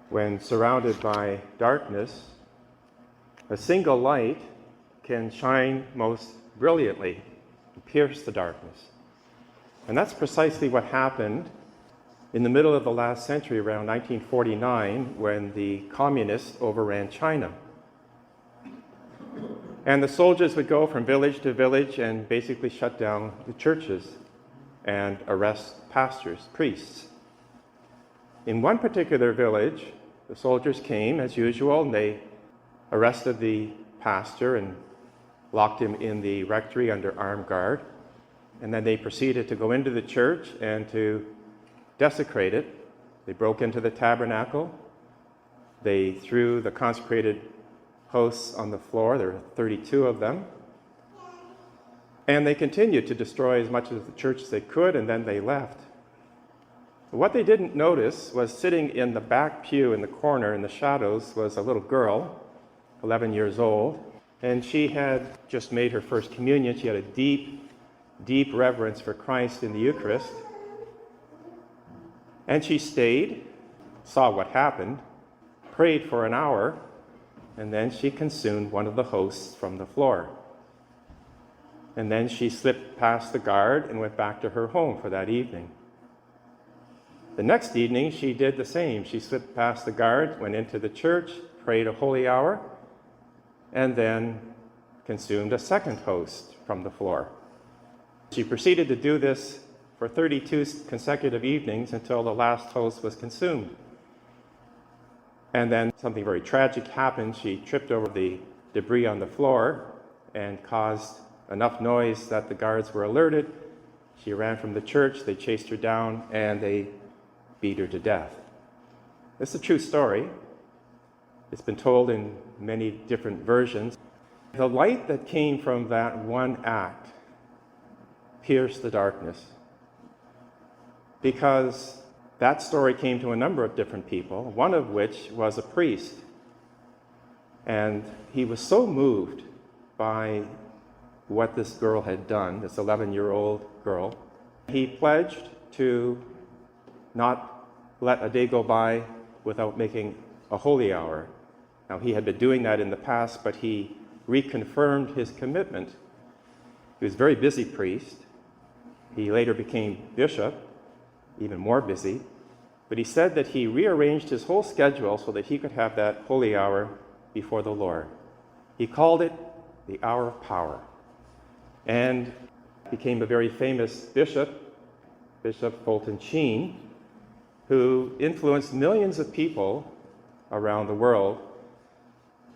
When surrounded by darkness, a single light can shine most brilliantly and pierce the darkness. And that's precisely what happened in the middle of the last century, around 1949, when the communists overran China. And the soldiers would go from village to village and basically shut down the churches and arrest pastors, priests. In one particular village, the soldiers came, as usual, and they arrested the pastor and locked him in the rectory under armed guard. And then they proceeded to go into the church and to desecrate it. They broke into the tabernacle. They threw the consecrated hosts on the floor. There were 32 of them. And they continued to destroy as much of the church as they could, and then they left. What they didn't notice was sitting in the back pew in the corner in the shadows was a little girl, 11 years old, and she had just made her first communion. She had a deep, deep reverence for Christ in the Eucharist. And she stayed, saw what happened, prayed for an hour, and then she consumed one of the hosts from the floor. And then she slipped past the guard and went back to her home for that evening. The next evening, she did the same. She slipped past the guard, went into the church, prayed a holy hour, and then consumed a second host from the floor. She proceeded to do this for 32 consecutive evenings until the last host was consumed. And then something very tragic happened. She tripped over the debris on the floor and caused enough noise that the guards were alerted. She ran from the church, they chased her down, and they beat her to death. This is a true story. It's been told in many different versions. The light that came from that one act pierced the darkness, because that story came to a number of different people, one of which was a priest. And he was so moved by what this girl had done, this 11-year-old girl, he pledged to not let a day go by without making a holy hour. Now, he had been doing that in the past, but he reconfirmed his commitment. He was a very busy priest. He later became bishop, even more busy. But he said that he rearranged his whole schedule so that he could have that holy hour before the Lord. He called it the hour of power, and became a very famous bishop, Bishop Fulton Sheen, who influenced millions of people around the world.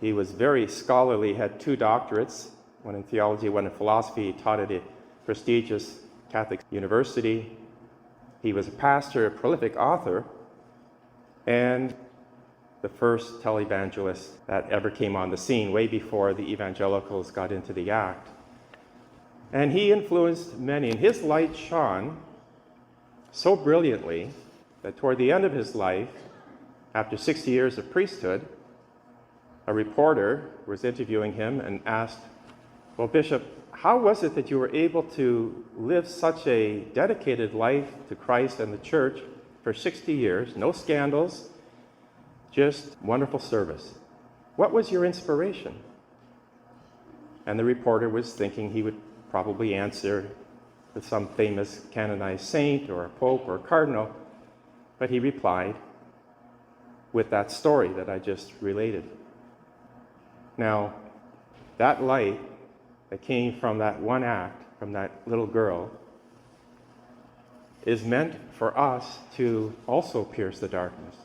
He was very scholarly, had 2 doctorates, one in theology, one in philosophy. He taught at a prestigious Catholic university. He was a pastor, a prolific author, and the first televangelist that ever came on the scene, way before the evangelicals got into the act. And he influenced many, and his light shone so brilliantly that toward the end of his life, after 60 years of priesthood, a reporter was interviewing him and asked, "Well, Bishop, how was it that you were able to live such a dedicated life to Christ and the church for 60 years, no scandals, just wonderful service? What was your inspiration?" And the reporter was thinking he would probably answer with some famous canonized saint or a pope or a cardinal, but he replied with that story that I just related. Now, that light that came from that one act, from that little girl, is meant for us to also pierce the darkness.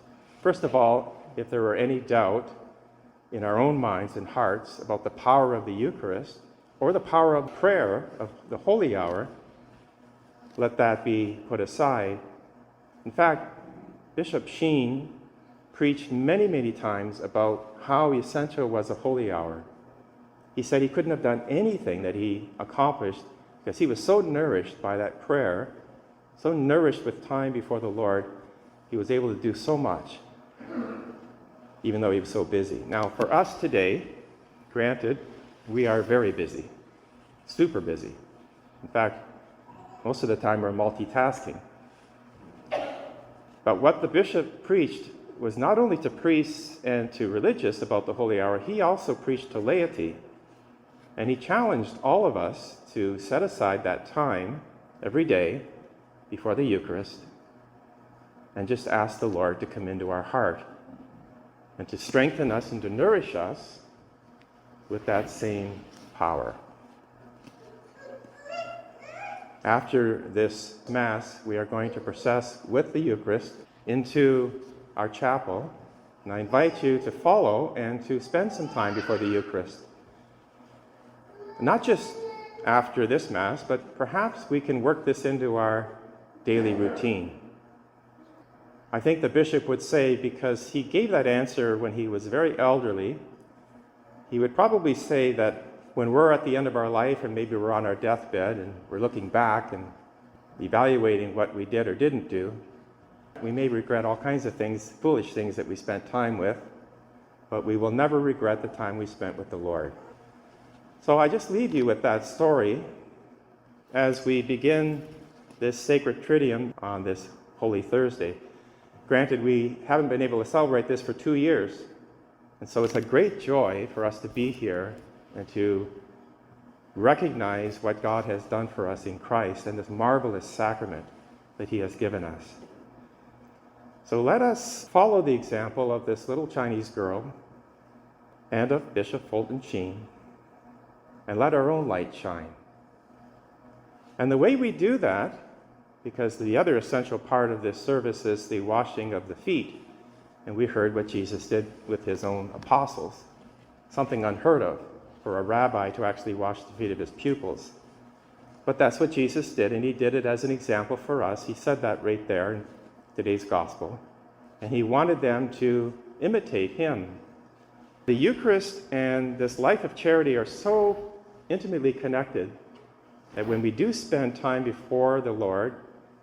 First of all, if there were any doubt in our own minds and hearts about the power of the Eucharist or the power of prayer, of the holy hour, let that be put aside. In fact, Bishop Sheen preached many, many times about how essential was a holy hour. He said he couldn't have done anything that he accomplished because he was so nourished by that prayer, so nourished with time before the Lord, he was able to do so much, even though he was so busy. Now, for us today, granted, we are very busy, super busy. In fact, most of the time we're multitasking. But what the bishop preached was not only to priests and to religious about the Holy Hour, he also preached to laity. And he challenged all of us to set aside that time every day before the Eucharist and just ask the Lord to come into our heart and to strengthen us and to nourish us with that same power. After this Mass, we are going to process with the Eucharist into our chapel, and I invite you to follow and to spend some time before the Eucharist. Not just after this Mass, but perhaps we can work this into our daily routine. I think the bishop would say, because he gave that answer when he was very elderly, he would probably say that when we're at the end of our life and maybe we're on our deathbed and we're looking back and evaluating what we did or didn't do, we may regret all kinds of things, foolish things that we spent time with, but we will never regret the time we spent with the Lord. So I just leave you with that story as we begin this sacred Triduum on this Holy Thursday. Granted, we haven't been able to celebrate this for 2 years, and so it's a great joy for us to be here and to recognize what God has done for us in Christ and this marvelous sacrament that he has given us. So let us follow the example of this little Chinese girl and of Bishop Fulton Sheen, and let our own light shine. And the way we do that, because the other essential part of this service is the washing of the feet, and we heard what Jesus did with his own apostles, something unheard of for a rabbi to actually wash the feet of his pupils. But that's what Jesus did, and he did it as an example for us. He said that right there in today's gospel. And he wanted them to imitate him. The Eucharist and this life of charity are so intimately connected that when we do spend time before the Lord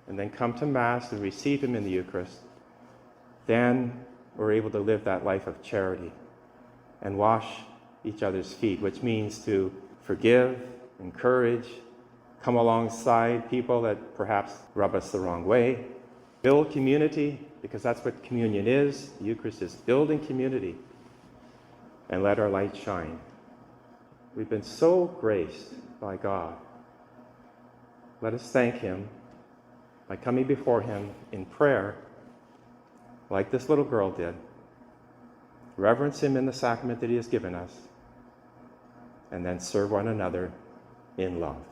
and then come to Mass and receive him in the Eucharist, then we're able to live that life of charity and wash each other's feet, which means to forgive, encourage, come alongside people that perhaps rub us the wrong way, build community, because that's what communion is. The Eucharist is building community, and let our light shine. We've been so graced by God. Let us thank him by coming before him in prayer, like this little girl did. Reverence him in the sacrament that he has given us, and then serve one another in love.